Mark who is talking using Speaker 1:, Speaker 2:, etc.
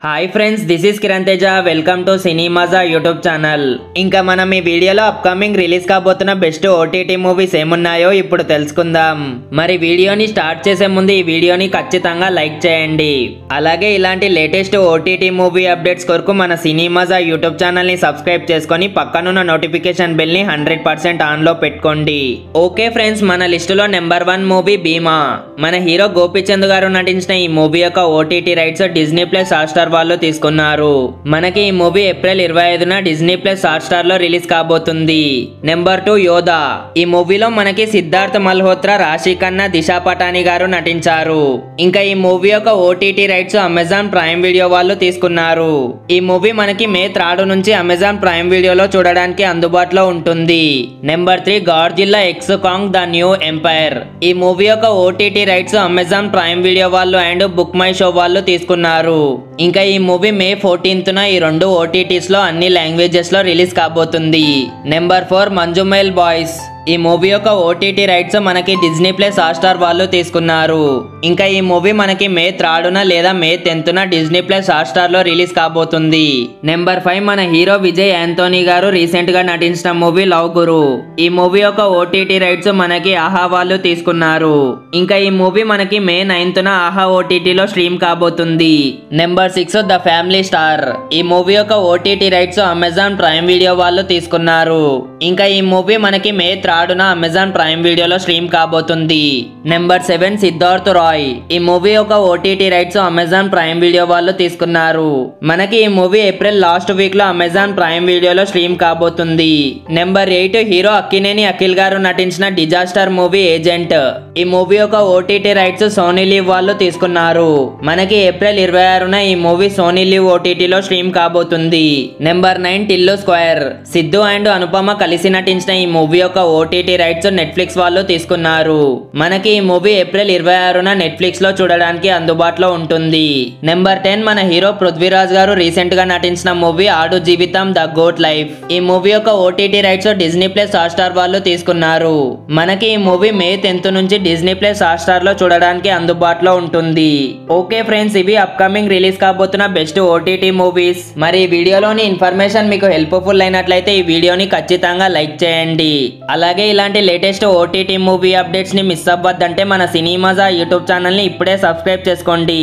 Speaker 1: Hi friends, this is Kiran Teja. Welcome to Cinemaja YouTube channel. ఇంకా మనం ఈ వీడియోలో అప్కమింగ్ రిలీజ్ కాబోతున్న బెస్ట్ ఓటీటీ మూవీస్ ఏమున్నాయో ఇప్పుడు తెలుసుకుందాం. మరి వీడియోని స్టార్ట్ చేసే ముందు ఈ వీడియోని ఖచ్చితంగా లైక్ చేయండి. అలాగే ఇలాంటి లేటెస్ట్ ఓటీటీ మూవీ అప్డేట్స్ కొరకు మన సినిమాజా యూట్యూబ్ ఛానల్ ని సబ్స్క్రైబ్ చేసుకొని పక్కనున్న నోటిఫికేషన్ బెల్ ని 100% ఆన్ లో పెట్టుకోండి. ఓకే ఫ్రెండ్స్, మన లిస్టులో నెంబర్ 1 మూవీ భీమా. మన హీరో గోపీచంద్ గారు నటించిన ఈ మూవీ యొక్క OTT rights Disney plus Hotstar వాళ్ళు తీసుకున్నారు. మనకి ఈ మూవీ ఏప్రిల్ 25న డిజ్నీ ప్లస్ హాట్స్టార్ లో రిలీజ్ కాబోతుంది. నెంబర్ 2 యోధా. ఈ మూవీలో మనకి సిద్ధార్థ్ మల్హోత్రా, రాశి ఖన్నా, దిశా పటాని గారు నటించారు. ఇంకా ఈ మూవీ యొక్క OTT rights Amazon Prime video వాళ్ళు తీసుకున్నారు. ఈ మూవీ మనకి మే 3 నుంచి అమెజాన్ ప్రైమ్ వీడియోలో చూడడానికి అందుబాటులో ఉంటుంది. Number 3 Godzilla x Kong the new empire. ఈ మూవీ యొక్క OTT rights Amazon Prime video వాళ్ళు అండ్ బుక్ మై షో వాళ్ళు తీసుకున్నారు. ఇంకా ఈ మూవీ మే 14న ఈ రెండు ఓటీటీస్ లో అన్ని లాంగ్వేజెస్ లో రిలీజ్ కాబోతుంది. Number 4 Manjummel boys. ఈ మూవీ యొక్క ఓటీటీ రైట్స్ మనకి డిజ్నీ ప్లస్ హాట్స్టార్ వాళ్ళు తీసుకున్నారు. ఇంకా ఈ మూవీ మనకి మే 3న లేదా మే 10న డిజ్నీ ప్లస్ హాట్స్టార్ లో రిలీజ్ కాబోతుంది. నెంబర్ 5 మన హీరో విజయ్ యాంథోనీ గారు రీసెంట్ గా నటించిన మూవీ లవ్ గురు. ఈ మూవీ యొక్క ఓటీటీ రైట్స్ మనకి ఆహా వాళ్ళు తీసుకున్నారు. ఇంకా ఈ మూవీ మనకి మే 9న ఆహా ఓటీటీలో స్ట్రీమ్ కాబోతుంది. Number 6 the family star. ఈ మూవీ యొక్క OTT rights Amazon Prime video వాళ్ళు తీసుకున్నారు. ఇంకా ఈ మూవీ మనకి మే 3న అమెజాన్ ప్రైమ్ వీడియోలో స్ట్రీమ్ కాబోతుంది. నెంబర్ 7 సిద్ధార్థ్ రాయ్. ఈ మూవీ యొక్క OTT rights Amazon Prime video వాళ్ళు తీసుకున్నారు. మనకి ఈ మూవీ ఏప్రిల్ లాస్ట్ వీక్ లో అమెజాన్ ప్రైమ్ వీడియోలో స్ట్రీమ్ కాబోతుంది. నెంబర్ 8 హీరో అక్కినేని అఖిల్ గారు నటించిన డిజాస్టర్ మూవీ ఏజెంట్. ఈ మూవీ యొక్క ఓటీటీ రైట్స్ సోనీ లీవ్ వాళ్ళు తీసుకున్నారు. మనకి ఏప్రిల్ 26న ఈ మూవీ సోనీ లీవ్ ఓటీటీలో స్ట్రీమ్ కాబోతుంది. Number 9 Tillu square. Siddhu and Anupama కలిసి నటించిన ఈ మూవీ యొక్క ఓటీటీ రైట్స్ నెట్ఫ్లిక్స్ వాళ్ళు తీసుకున్నారు. మనకి ఈ మూవీ ఏప్రిల్ 26న నెట్ఫ్లిక్స్ లో చూడడానికి అందుబాటులో ఉంటుంది. నెంబర్ 10 మన హీరో పృథ్వీరాజ్ గారు రీసెంట్ గా నటించిన మూవీ ఆడు జీవితం ద గోట్ లైఫ్. ఈ మూవీ యొక్క OTT rights Disney plus Hotstar వాళ్ళు తీసుకున్నారు. మనకి ఈ మూవీ మే 10th నుంచి డిజ్నీ ప్లస్ హాట్స్టార్ లో చూడడానికి అందుబాటులో ఉంటుంది. ఓకే ఫ్రెండ్స్, ఇవి అప్కమింగ్ రిలీజ్ కాబోతున్న బెస్ట్ ఓటీటీ మూవీస్. మరి ఈ వీడియోలోని ఇన్ఫర్మేషన్ మీకు హెల్ప్ఫుల్ అయినట్లయితే ఈ వీడియోని ఖచ్చితంగా లైక్ చేయండి. అలాగే ఇలాంటి లేటెస్ట్ ఓటీటీ మూవీ అప్డేట్స్ ని మిస్ అవ్వద్దంటే మన సినిమాజా యూట్యూబ్ ఛానల్ ని ఇప్పుడే సబ్స్క్రైబ్ చేసుకోండి.